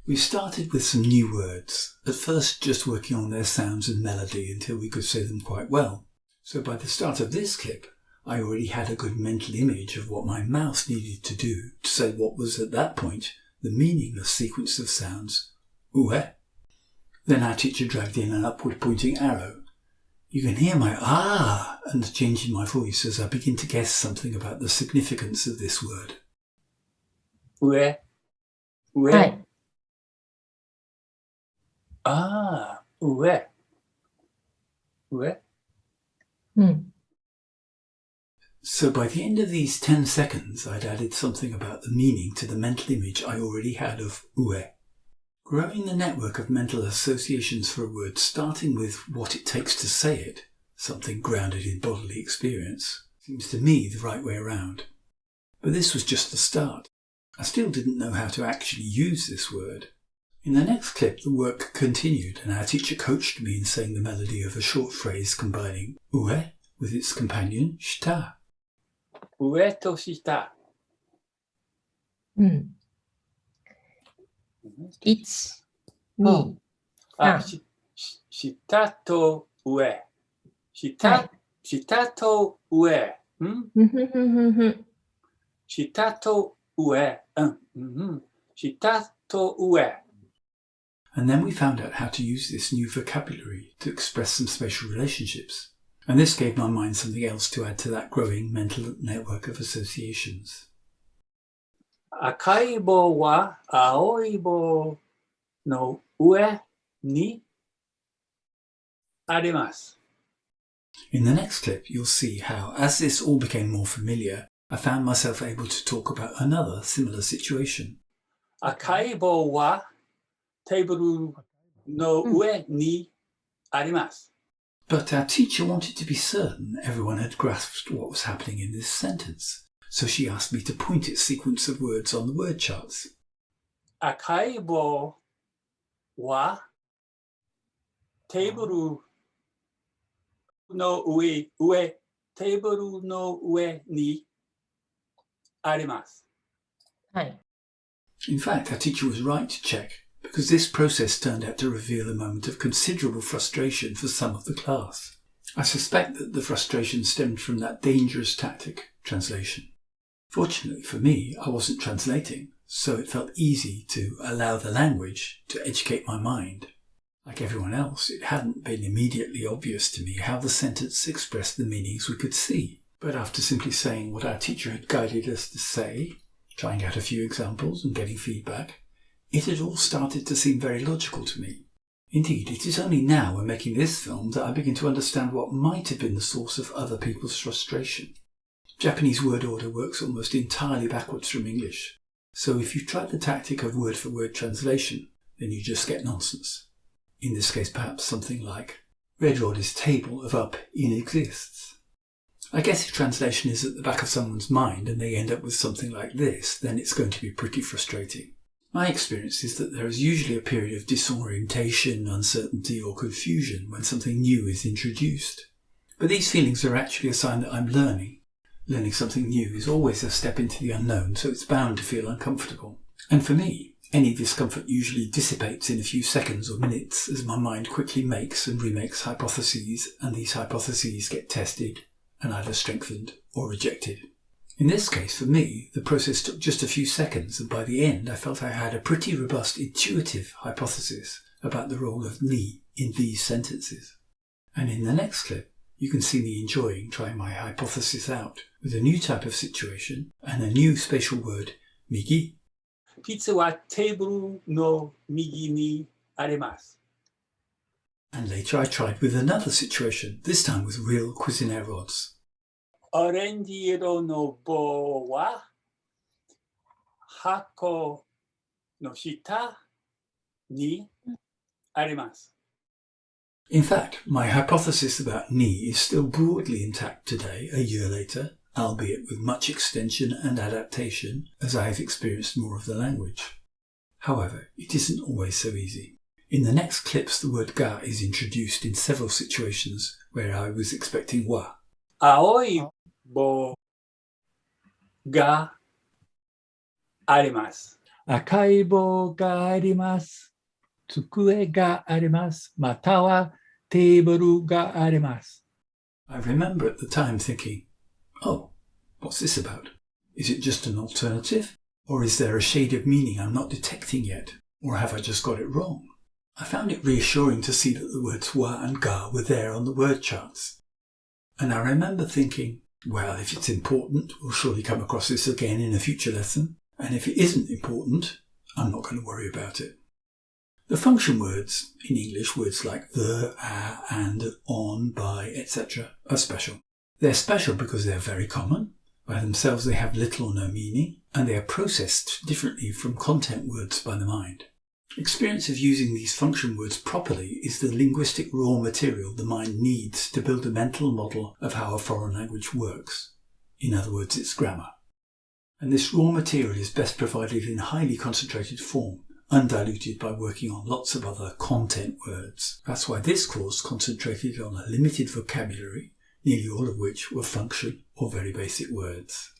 We started with some new words, at first just working on their sounds and melody until we could say them quite well. So by the start of this clip, I already had a good mental image of what my mouth needed to do to say what was at that point the meaningless sequence of sounds, ue. Then our teacher dragged in an upward pointing arrow. You can hear my ah and the change in my voice as I begin to guess something about the significance of this word. Ue. Ue. はい。Ah, ue. Ue. うん。 So by the end of these 10 seconds, I'd added something about the meaning to the mental image I already had of ue. Growing the network of mental associations for a word, starting with what it takes to say it, something grounded in bodily experience, seems to me the right way around. But this was just the start. I still didn't know how to actually use this word. In the next clip, the work continued, and our teacher coached me in saying the melody of a short phrase combining ue with its companion shita. Ue to shita. うん。1、2、あ、3。下と上。下、はい。下と上。ふふふふふ。下と上。下と上。And then we found out how to use this new vocabulary to express some spatial relationships. And this gave my mind something else to add to that growing mental network of associations. 赤い棒は青い棒の上にあります。 In the next clip, you'll see how, as this all became more familiar, I found myself able to talk about another similar situation. 赤い棒はテーブルの上にあります。 But our teacher wanted to be certain everyone had grasped what was happening in this sentence, so she asked me to point its sequence of words on the word charts. 赤い棒はテーブルの上、テーブルの上にあります。 はい。 In fact, our teacher was right to check, because this process turned out to reveal a moment of considerable frustration for some of the class. I suspect that the frustration stemmed from that dangerous tactic, translation. Fortunately for me, I wasn't translating, so it felt easy to allow the language to educate my mind. Like everyone else, it hadn't been immediately obvious to me how the sentence expressed the meanings we could see. But after simply saying what our teacher had guided us to say, trying out a few examples and getting feedback, it had all started to seem very logical to me. Indeed, it is only now when making this film that I begin to understand what might have been the source of other people's frustration. Japanese word order works almost entirely backwards from English, so if you try the tactic of word-for-word translation, then you just get nonsense. In this case, perhaps something like, Red Rod's table of up in exists. I guess if translation is at the back of someone's mind and they end up with something like this, then it's going to be pretty frustrating. My experience is that there is usually a period of disorientation, uncertainty or confusion when something new is introduced. But these feelings are actually a sign that I'm learning. Learning something new is always a step into the unknown, so it's bound to feel uncomfortable. And for me, any discomfort usually dissipates in a few seconds or minutes as my mind quickly makes and remakes hypotheses, and these hypotheses get tested and either strengthened or rejected. In this case, for me, the process took just a few seconds, and by the end I felt I had a pretty robust intuitive hypothesis about the role of ni in these sentences. And in the next clip, you can see me enjoying trying my hypothesis out with a new type of situation and a new spatial word, migi. ピザはテーブルの右にあります。 And later I tried with another situation, this time with real Cuisinart rods. オレンジ色の棒は箱の下にあります。 In fact, my hypothesis about ni is still broadly intact today, a year later, albeit with much extension and adaptation as I have experienced more of the language. However, it isn't always so easy. In the next clips, the word ga is introduced in several situations where I was expecting wa. 青い棒があります。赤い棒があります。机があります。またはテーブルがあります。I remember at the time thinking, oh, what's this about? Is it just an alternative? Or is there a shade of meaning I'm not detecting yet? Or have I just got it wrong? I found it reassuring to see that the words wa and ga were there on the word charts. And I remember thinking, well, if it's important, we'll surely come across this again in a future lesson. And if it isn't important, I'm not going to worry about it. The function words, in English, words like the, and, on, by, etc., are special. They're special because they're very common. By themselves they have little or no meaning, and they are processed differently from content words by the mind. Experience of using these function words properly is the linguistic raw material the mind needs to build a mental model of how a foreign language works. In other words, it's grammar. And this raw material is best provided in highly concentrated form, undiluted by working on lots of other content words. That's why this course concentrated on a limited vocabulary, nearly all of which were function or very basic words.